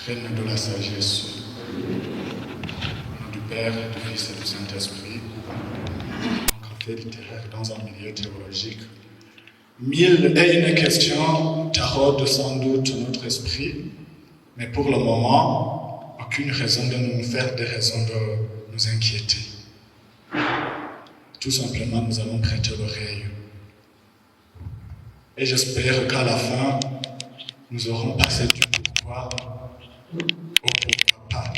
Reine de la sagesse, au nom du Père, du Fils et du Saint-Esprit, en café littéraire dans un milieu théologique. 1001 questions taraudent sans doute notre esprit, mais pour le moment, aucune raison de nous faire des raisons de nous inquiéter. Tout simplement, nous allons prêter l'oreille. Et j'espère qu'à la fin, nous aurons passé du pourquoi au pourquoi pas.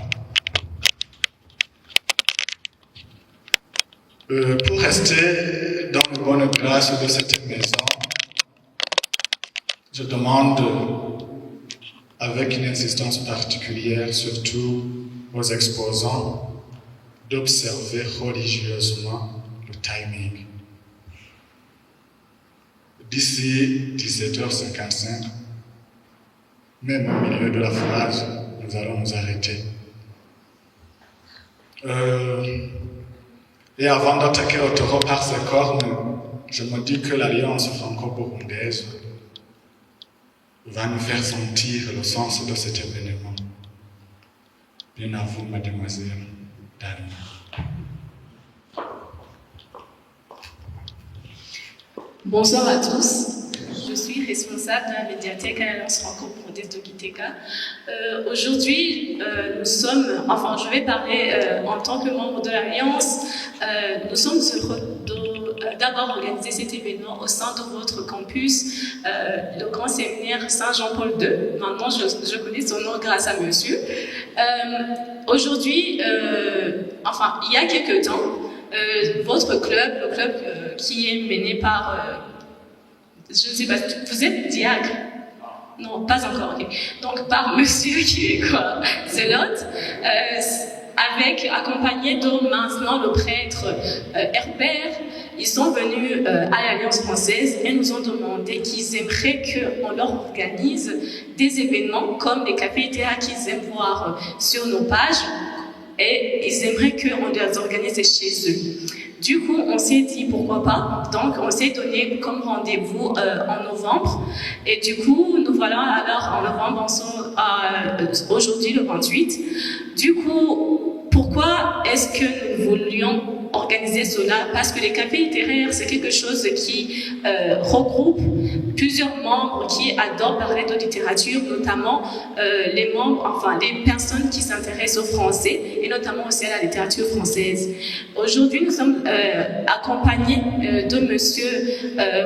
Pour rester dans les bonnes grâces de cette maison, je demande, avec une insistance particulière, surtout aux exposants, d'observer religieusement le timing. D'ici 17h55, même au milieu de la phrase, nous allons nous arrêter. Et avant d'attaquer le taureau par ses cornes, je me dis que l'alliance franco-burundaise va nous faire sentir le sens de cet événement. Bien à vous, mademoiselle Dalma. Bonsoir à tous. Je suis responsable de la médiathèque à l'Alliance franco-burundaise de Gitega. Aujourd'hui, je vais parler en tant que membre de l'Alliance. Nous sommes heureux d'avoir organisé cet événement au sein de votre campus, le grand séminaire Saint-Jean-Paul II. Maintenant, je connais son nom grâce à monsieur. Aujourd'hui, il y a quelques temps, votre club, le club qui est mené par, je ne sais pas, vous êtes diacre? Non, pas encore, ok. Donc, par monsieur qui est quoi? Zelote, accompagné de maintenant le prêtre Herbert, ils sont venus à l'Alliance française et nous ont demandé qu'ils aimeraient qu'on leur organise des événements comme les cafés littéraires qu'ils aiment voir sur nos pages, et ils aimeraient qu'on les organise chez eux. Du coup, on s'est dit pourquoi pas. Donc, on s'est donné comme rendez-vous en novembre. Et du coup, nous voilà alors en novembre, aujourd'hui le 28. Du coup, pourquoi est-ce que nous voulions organiser cela? Parce que les cafés littéraires, c'est quelque chose qui regroupe plusieurs membres qui adorent parler de littérature, notamment les personnes qui s'intéressent au français et notamment aussi à la littérature française. Aujourd'hui, nous sommes accompagnés de monsieur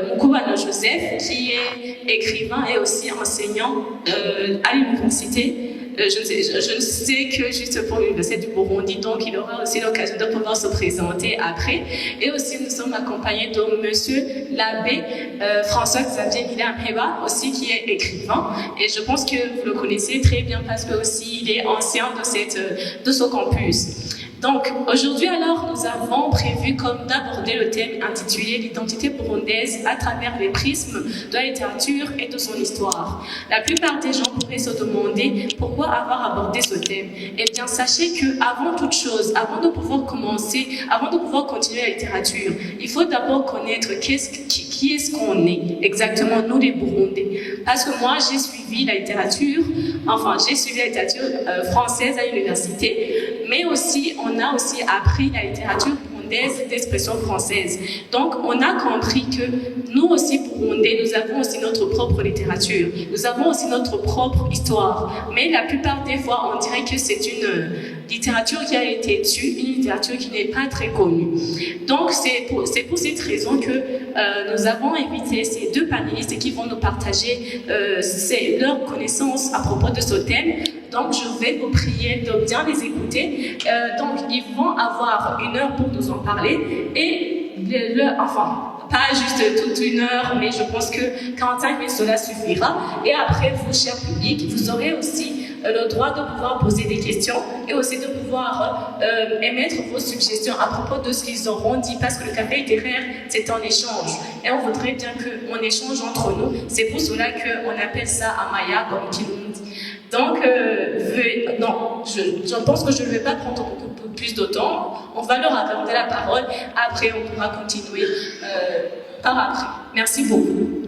Moukobano Joseph, qui est écrivain et aussi enseignant à l'université. Je ne sais que juste pour l'Université du Burundi, donc il aura aussi l'occasion de pouvoir se présenter après. Et aussi, nous sommes accompagnés de monsieur l'abbé François-Xavier Mila-Mheba, aussi qui est écrivain. Et je pense que vous le connaissez très bien parce que aussi il est ancien de ce campus. Donc, aujourd'hui, alors, nous avons prévu comme d'aborder le thème intitulé « L'identité burundaise à travers les prismes de la littérature et de son histoire ». La plupart des gens pourraient se demander pourquoi avoir abordé ce thème. Eh bien, sachez qu'avant toute chose, avant de pouvoir continuer la littérature, il faut d'abord connaître qui est-ce qu'on est, exactement, nous les Burundais. Parce que moi, j'ai suivi la littérature française à l'université, mais aussi, on a aussi appris la littérature burundaise d'expression française. Donc, on a compris que nous aussi, Burundais, nous avons aussi notre propre littérature. Nous avons aussi notre propre histoire. Mais la plupart des fois, on dirait que c'est une littérature qui a été tue, une littérature qui n'est pas très connue. Donc, c'est pour cette raison que nous avons invité ces deux panélistes qui vont nous partager leurs connaissances à propos de ce thème. Donc, je vais vous prier de bien les écouter. Donc, ils vont avoir 1 heure pour nous en parler. Et pas juste toute 1 heure, mais je pense que 45 minutes, cela suffira. Et après, vous, cher public, vous aurez aussi le droit de pouvoir poser des questions et aussi de pouvoir émettre vos suggestions à propos de ce qu'ils auront dit, parce que le café littéraire, c'est un échange. Et on voudrait bien qu'on échange entre nous. C'est pour cela qu'on appelle ça Amaya, comme Kirundi. Donc, je pense que je ne vais pas prendre beaucoup plus de temps. On va leur accorder la parole. Après, on pourra continuer par après. Merci beaucoup.